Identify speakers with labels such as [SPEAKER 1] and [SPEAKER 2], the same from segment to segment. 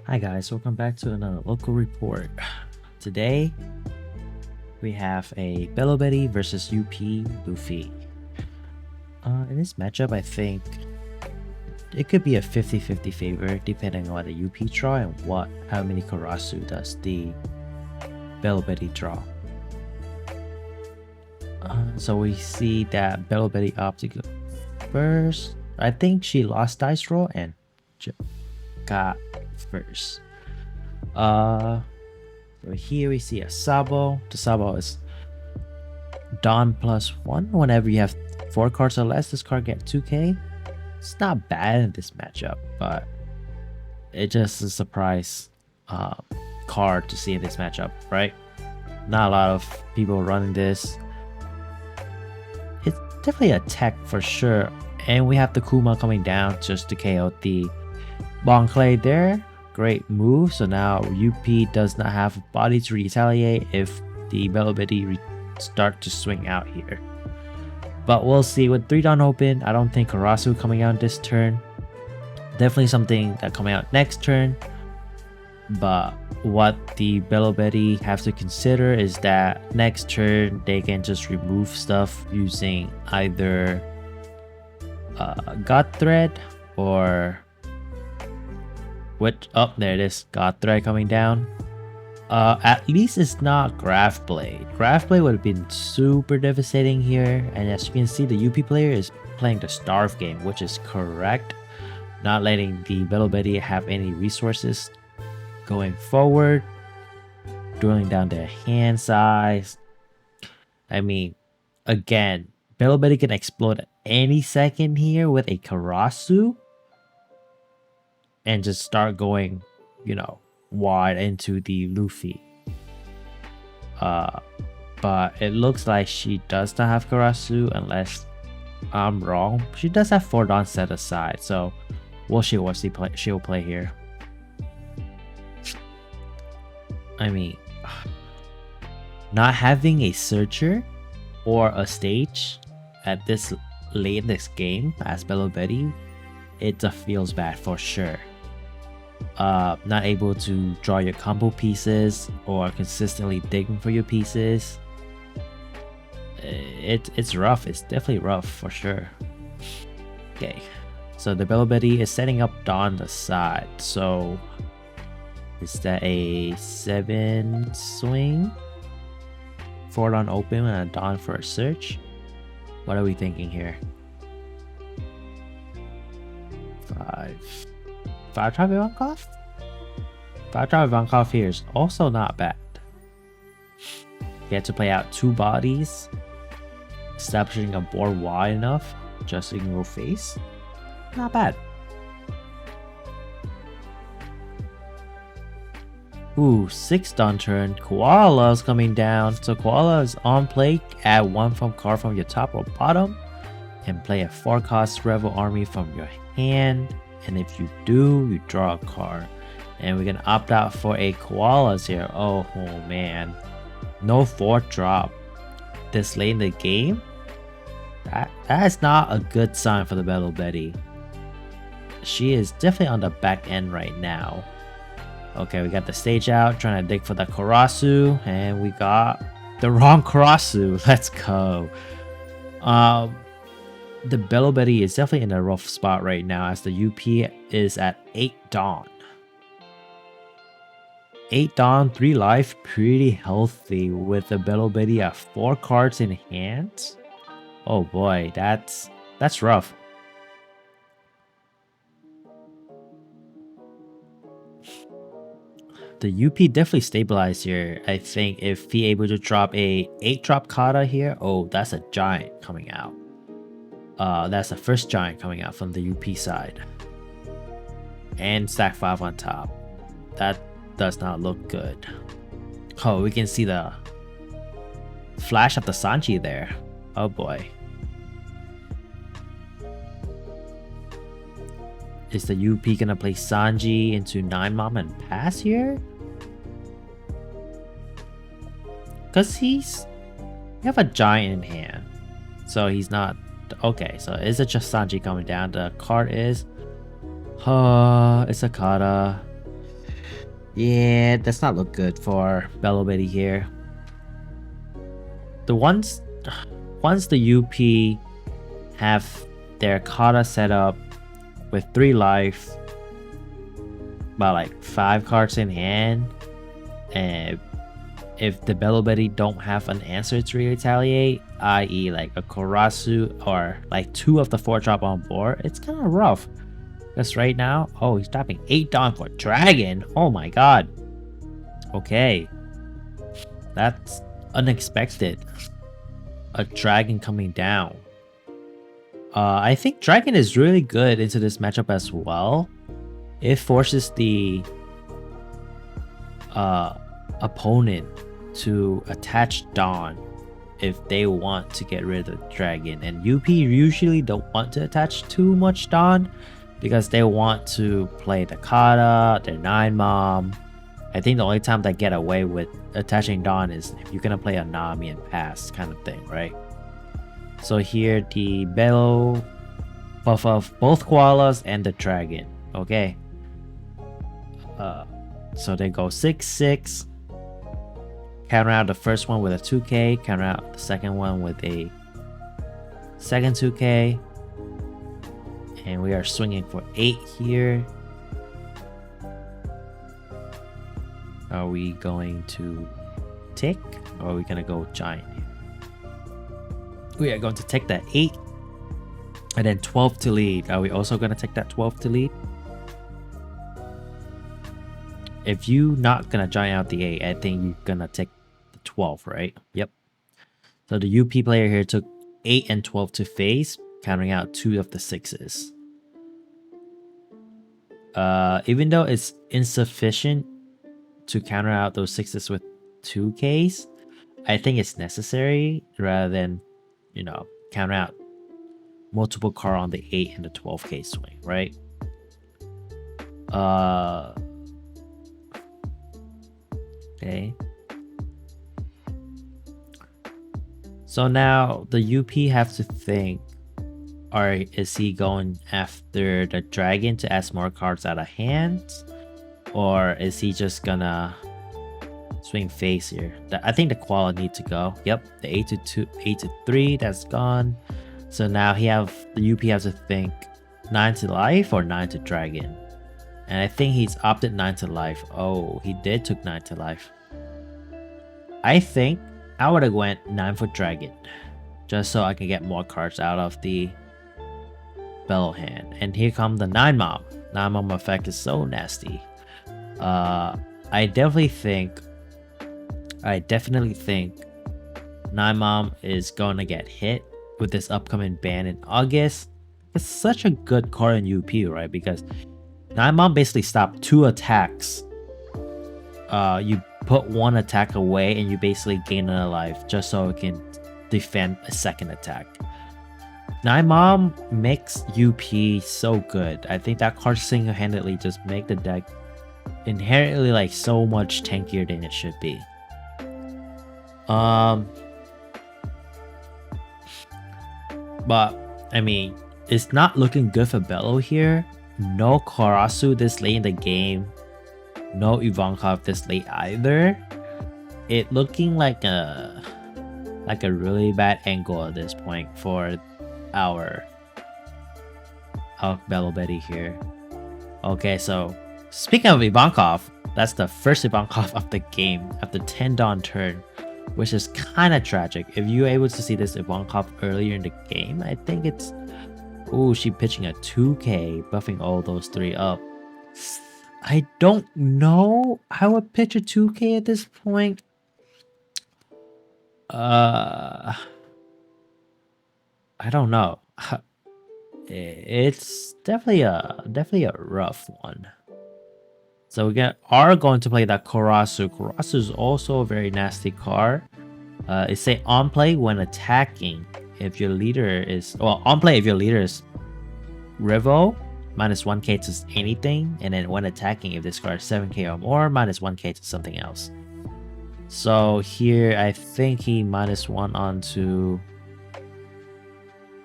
[SPEAKER 1] Hi guys, welcome back to another local report. Today we have a Bello versus UP Luffy. In this matchup, I think it could be a 50-50 favor depending on what the UP draw and how many Karasu does the Bello draw. So we see that Bello opted to go first. I think she lost dice roll and got first. So here we see a Sabo. The Sabo is Dawn +1. Whenever you have 4 cards or less, this card get 2k. It's not bad in this matchup, but it's just a surprise card to see in this matchup, right? Not a lot of people running this. It's definitely a tech for sure. And we have the Kuma coming down just to KO the Bon Clay there. Great move. So now UP does not have a body to retaliate if the Bello start to swing out here. But we'll see. With 3 Dawn open, I don't think Karasu coming out this turn. Definitely something that coming out next turn. But what the Bello have to consider is that next turn they can just remove stuff using either God Thread or there it is, God Thread coming down. At least it's not Graph Blade. Graph Blade would have been super devastating here, and as you can see, the UP player is playing the Starve game, which is correct, not letting the Bello have any resources going forward, dwindling down their hand size. I mean, again, Bello can explode at any second here with a Karasu and just start going, wide into the Luffy. But it looks like she does not have Karasu, unless I'm wrong. She does have 4 Dawn set aside, so we'll see what she'll play here. I mean, not having a searcher or a stage at this late in this game as Bello it feels bad for sure. Not able to draw your combo pieces or consistently digging for your pieces. It's rough. It's definitely rough for sure. Okay, so the Bello is setting up Dawn the side. So is that a 7 swing? 4 Dawn open and a Dawn for a search? What are we thinking here? 5 Trap Ivankov? 5 Trap Ivankov here is also not bad. Get to play out 2 bodies, establishing a board wide enough, just ignore face. Not bad. Ooh, 6 Dawn turn. Koala's coming down. So Koala is on play. Add 1 card from your top or bottom. And play a 4-cost Rebel Army from your hand. And if you do, you draw a card. And we're gonna opt out for a Koalas here. Oh man. No 4th drop this late in the game. That is not a good sign for the Bello She is definitely on the back end right now. Okay, we got the stage out, trying to dig for the Karasu, and we got the wrong Karasu. Let's go. The Bello is definitely in a rough spot right now, as the UP is at 8 Dawn. 8 Dawn, 3 life, pretty healthy with the Bello at 4 cards in hand. Oh boy, that's rough. The UP definitely stabilized here. I think if he able to drop a 8-drop kata here, oh, that's a giant coming out. That's the first giant coming out from the UP side. And stack 5 on top. That does not look good. Oh, we can see the flash of the Sanji there. Oh boy. Is the UP gonna play Sanji into 9 Mom and pass here? Because you have a giant in hand. So he's not. Okay, so is it just Sanji coming down? The card is it's a kata. Yeah, that's not look good for Bello Betty here. The once the UP have their kata set up with 3 life, about like 5 cards in hand, and if the Bello Betty don't have an answer to retaliate, i.e. like a Korasu or like 2 of the 4 drop on board, it's kind of rough. Because right now, oh, he's dropping 8 down for Dragon. Oh my god. Okay. That's unexpected. A Dragon coming down. I think Dragon is really good into this matchup as well. It forces the opponent to attach Dawn if they want to get rid of the Dragon. And UP usually don't want to attach too much Dawn because they want to play the Kata, their 9-mom. I think the only time they get away with attaching Dawn is if you're gonna play a Nami and pass kind of thing, right? So here the Bello buff of both koalas and the Dragon. Okay. So they go 6-6. Counter out the first one with a 2k, counter out the second one with a second 2k. And we are swinging for 8 here. Are we going to tick or are we going to go giant here? We are going to take that 8 and then 12 to lead. Are we also going to take that 12 to lead? If you not going to giant out the 8, I think you're going to take the 12, right? Yep. So the UP player here took 8 and 12 to face, countering out 2 of the 6s. Even though it's insufficient to counter out those 6s with 2Ks, I think it's necessary rather than, you know, counter out multiple card on the 8 and the 12k swing, right? Okay. So now the UP have to think, or is he going after the Dragon to add more cards out of hand? Or is he just gonna swing face here? I think the koala need to go. Yep, the 8 to 3, that's gone. So now the UP has to think 9 to life or 9 to Dragon. And I think he's opted 9 to life. Oh, he did took 9 to life. I think I would have went 9 for Dragon. Just so I can get more cards out of the Bello hand. And here comes the 9-mom. 9-mom effect is so nasty. I definitely think 9-mom is going to get hit with this upcoming ban in August. It's such a good card in UP, right? Because 9-mom basically stopped 2 attacks. You put 1 attack away and you basically gain another life just so it can defend a second attack. 9-mom makes UP so good. I think that card single-handedly just make the deck inherently like so much tankier than it should be. But I mean, it's not looking good for Bello here. No Karasu this late in the game. No Ivankov this late either. It looking like a really bad angle at this point for our Bello Betty here. Okay, so speaking of Ivankov, that's the first Ivankov of the game after 10 Dawn turn, which is kind of tragic. If you were able to see this Ivankov earlier in the game, I think it's... Ooh, she pitching a 2k, buffing all those 3 up. I don't know how I would pitch a 2k at this point. I don't know. It's definitely a rough one. So we are going to play that Korasu. Korasu is also a very nasty card. It say on play when attacking. If your leader is on play if your leader is Revo, minus 1k to anything, and then when attacking, if this card is 7k or more, minus 1k to something else. So here I think he minus 1 onto, I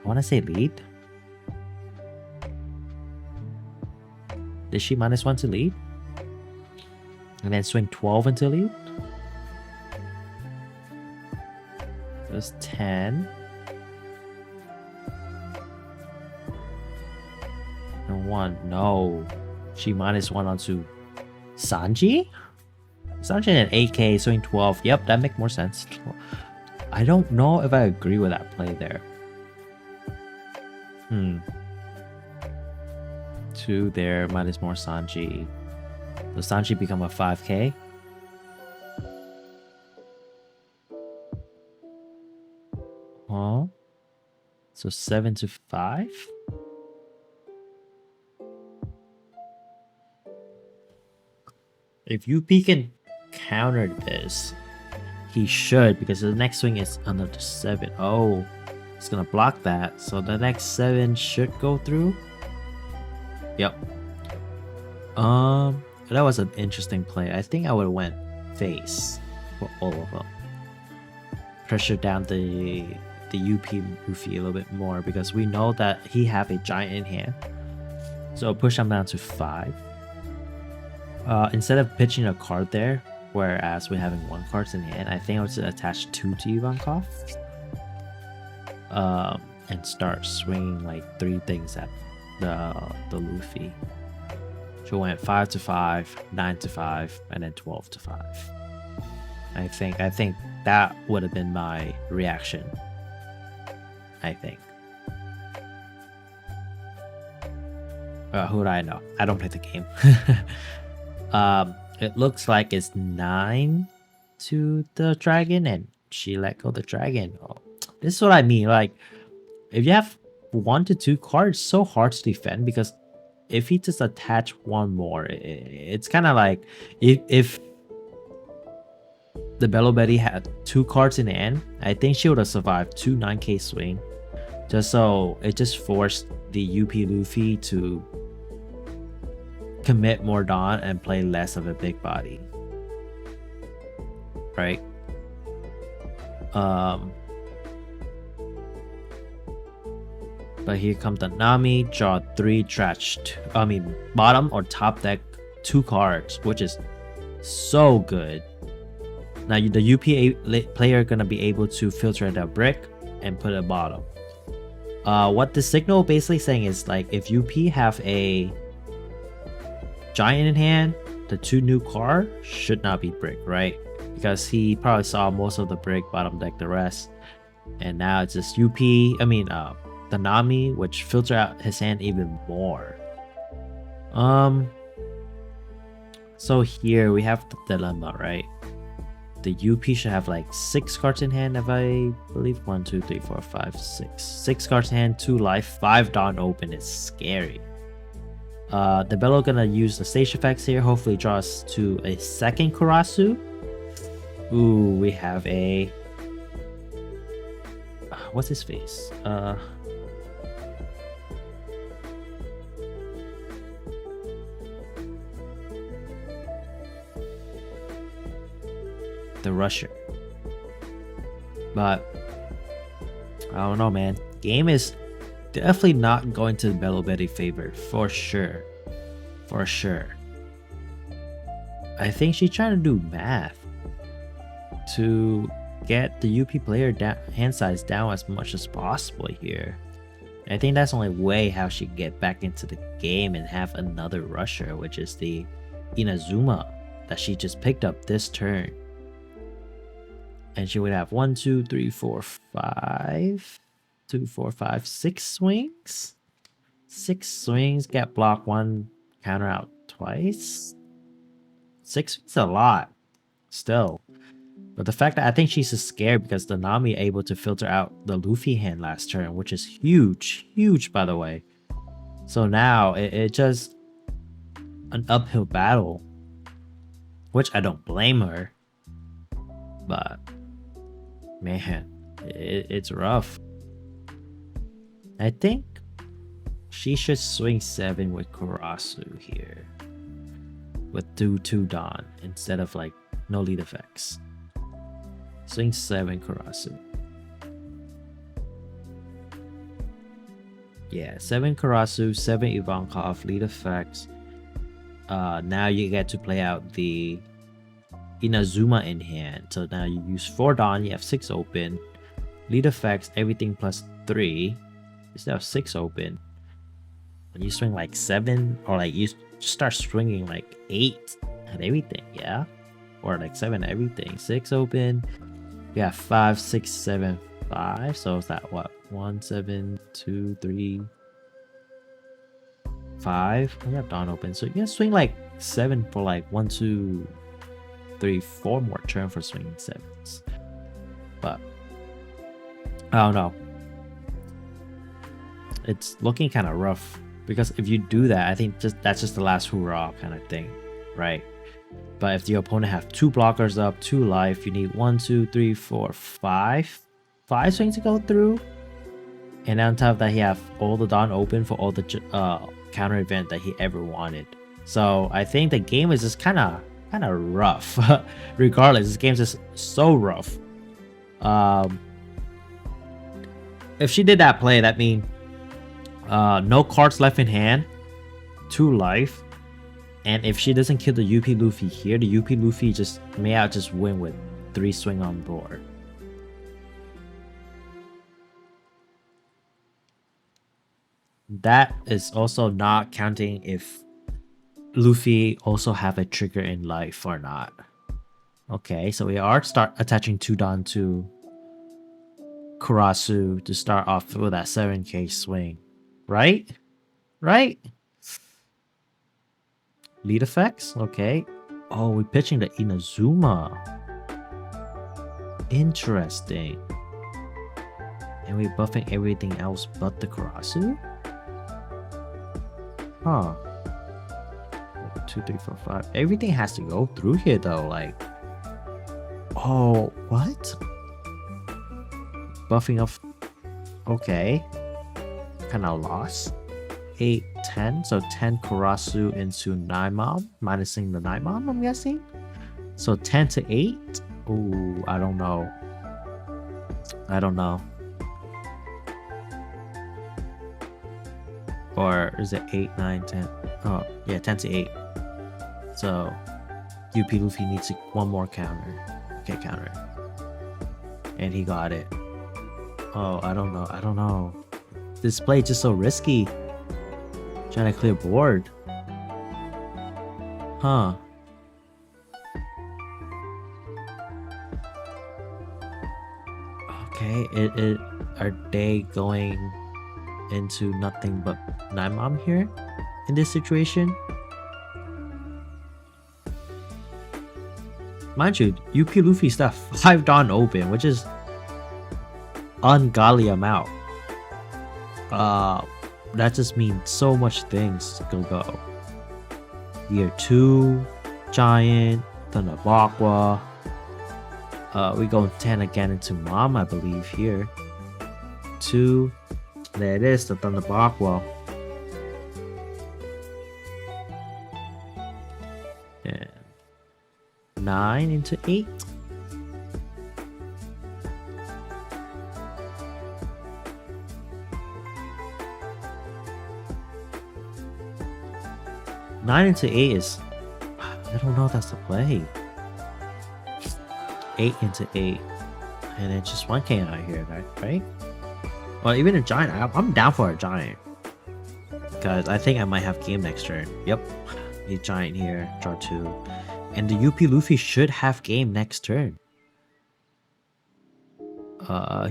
[SPEAKER 1] want to say lead. Did she minus 1 to lead? And then swing 12 until you. That's 10. And 1. No. She -1 onto Sanji? Sanji and 8k, swing 12. Yep, that makes more sense. I don't know if I agree with that play there. 2 there, minus more Sanji. Does Sanji become a 5k? Huh? So 7 to 5? If UP can counter this, he should, because the next swing is another 7. Oh, it's gonna block that. So the next 7 should go through. Yep. That was an interesting play. I think I would have went face for all of them. Pressure down the UP Luffy a little bit more because we know that he have a giant in hand. So push him down to 5. Instead of pitching a card there, whereas we're having 1 card in hand, I think I would just attach 2 to Ivankov. And start swinging like 3 things at the Luffy. So went 5 to 5, 9 to 5, and then 12 to 5. I think that would have been my reaction. I think. Who do I know? I don't play the game. It looks like it's 9 to the dragon, and she let go the dragon. Oh, this is what I mean. Like, if you have 1 to 2 cards, so hard to defend because if he just attach 1 more, it's kind of like if the Bello Betty had 2 cards in the end, I think she would have survived 2 9k swing. Just so it just forced the UP Luffy to commit more Dawn and play less of a big body. Right? But here comes the Nami, draw 3 trash, bottom or top deck 2 cards, which is so good. Now the UP player gonna be able to filter that brick and put it bottom. What the signal basically saying is like if UP have a giant in hand, the 2 new card should not be brick, right? Because he probably saw most of the brick, bottom deck the rest, and now it's just UP. The Nami, which filter out his hand even more. So here we have the dilemma, right? The UP should have like 6 cards in hand, if I believe. 1, 2, 3, 4, 5, 6. 6 cards in hand, 2 life, 5 Dawn open. It's scary. The Bello gonna use the stage effects here. Hopefully draws to a second Karasu. Ooh, we have a what's his face? The Rusher. But I don't know, man. Game is definitely not going to the Bello Betty favor, for sure. For sure. I think she's trying to do math to get the UP player hand size down as much as possible here. I think that's the only way how she can get back into the game and have another rusher, which is the Inazuma that she just picked up this turn. And she would have 1, 2, 3, 4, 5. 2, 4, 5, 6 swings. 6 swings, get blocked 1, counter out twice. 6 is a lot, still. But the fact that I think she's just scared because the Nami able to filter out the Luffy hand last turn, which is huge, huge by the way. So now it just an uphill battle, which I don't blame her. But man, it's rough. I think she should swing 7 with Karasu here. With 2 Dawn instead of like no lead effects. Swing 7 Karasu. Yeah, 7 Karasu, 7 Ivankov, lead effects. Now you get to play out the Inazuma in hand. So now you use 4 Dawn, you have 6 open. Lead effects, everything plus 3. You still have 6 open. When you swing like 7, or like you start swinging like 8 at everything, yeah? Or like 7 at everything. 6 open. You have 5, 6, 7, 5. So is that what? 1, 7, 2, 3, 5. You have Dawn open. So you can swing like 7 for like 1, 2, 3, 4 more turn for swinging 7s. But I don't know. It's looking kind of rough. Because if you do that, I think that's just the last hurrah kind of thing, right? But if the opponent have 2 blockers up, 2 life, you need 1, 2, 3, 4, 5. 5 swings to go through. And on top of that, he have all the Dawn open for all the counter event that he ever wanted. So I think the game is just kind of rough. Regardless, this game's just so rough. If she did that play, that means no cards left in hand, 2 life, and if she doesn't kill the UP Luffy here, the UP Luffy may just win with 3 swing on board. That is also not counting if Luffy also have a trigger in life or not. Okay, so we are start attaching 2 Dawn to Kurasu to start off with that 7k swing. Right? Right? Lead effects? Okay. Oh, we're pitching the Inazuma. Interesting. And we're buffing everything else but the Kurasu? Huh. 1, 2, 3, 4, 5. Everything has to go through here though, like. Oh, what? Buffing off. Okay. Kinda lost. 8, 10. So 10 Kurasu into 9 Mom. Minusing the 9 Mom, I'm guessing. So 10 to 8. Ooh, I don't know. I don't know. Or is it 8, 9, 10? Oh, yeah, 10 to 8. So UP Luffy needs 1 more counter. Okay, counter. And he got it. Oh, I don't know. I don't know. This play is just so risky. Trying to clear board. Huh. Okay, are they going into nothing but 9 Mom here in this situation? Mind you, UP Luffy stuff 5 Dawn open, which is ungodly amount. That just means so much things could go. Year 2, Giant, Thunderbakwa. We go 10 again into Mom, I believe here. 2. There it is, the Thunderbakwa. And 9 into 8. Nine into 8 is, I don't know if that's the play. 8 into 8, and it's just 1k out here, right? Well, even a Giant, I'm down for a Giant, because I think I might have game next turn. Yep, a Giant here, draw 2, and the UP Luffy should have game next turn.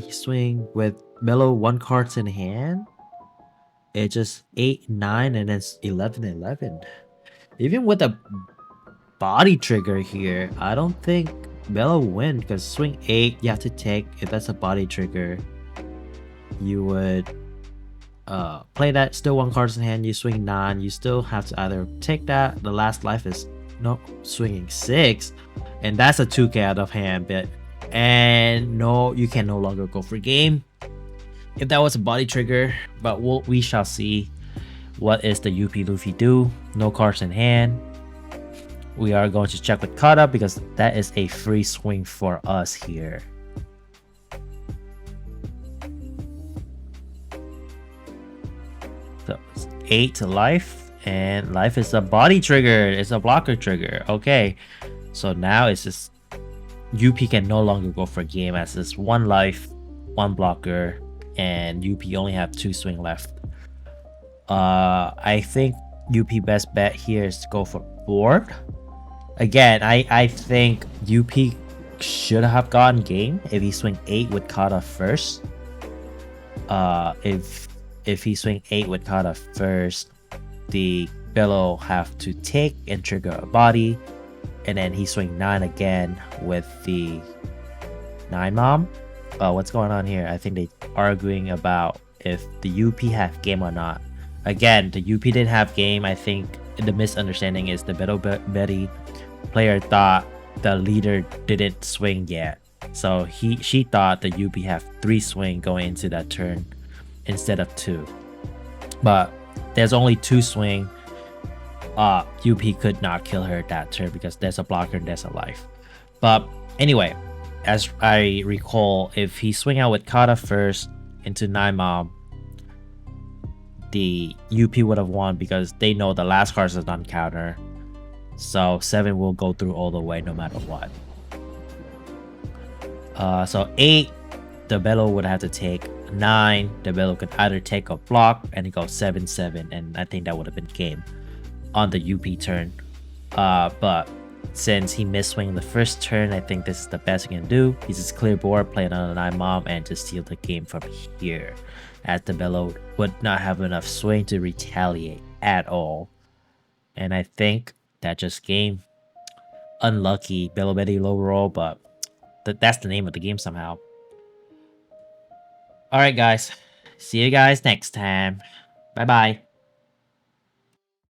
[SPEAKER 1] He swing with Bello 1 cards in hand. It's just 8, 9, and then it's 11, 11. Even with a body trigger here, I don't think Bello win, because swing 8, you have to take. If that's a body trigger, you would play that, still 1 card in hand, you swing 9, you still have to either take that, the last life is no swinging 6, and that's a 2k out of hand bit, and no, you can no longer go for game if that was a body trigger. But we shall see. What is the UP Luffy do? No cards in hand. We are going to check with Kata, because that is a free swing for us here. So it's 8 to life, and life is a body trigger. It's a blocker trigger. Okay, So now it's just UP can no longer go for game as it's 1 life, 1 blocker, and UP only have 2 swing left. I think UP best bet here is to go for board. Again, I think UP should have gotten game if he swing 8 with Kata first. If he swing 8 with Kata first, the Bello have to take and trigger a body, and then he swing 9 again with the 9 mom. What's going on here? I think they arguing about if the UP have game or not. Again, the UP didn't have game. I think the misunderstanding is the Bello Betty player thought the leader didn't swing yet, so she thought the UP have 3 swing going into that turn instead of 2. But there's only 2 swing. UP could not kill her that turn because there's a blocker and there's a life. But anyway, as I recall, if he swing out with Kata first into 9 mom, the UP would have won because they know the last card is on counter. So 7 will go through all the way no matter what. So 8, the Bello would have to take. 9, the Bello could either take or block, and it goes 7-7, and I think that would have been game on the UP turn. But since he missed swing the first turn, I think this is the best he can do. He's just clear board, playing on a 9 mom, and just steal the game from here, as the Bello would not have enough swing to retaliate at all. And I think that just game. Unlucky, Bello Betty low roll, but that's the name of the game somehow. Alright guys, see you guys next time. Bye bye.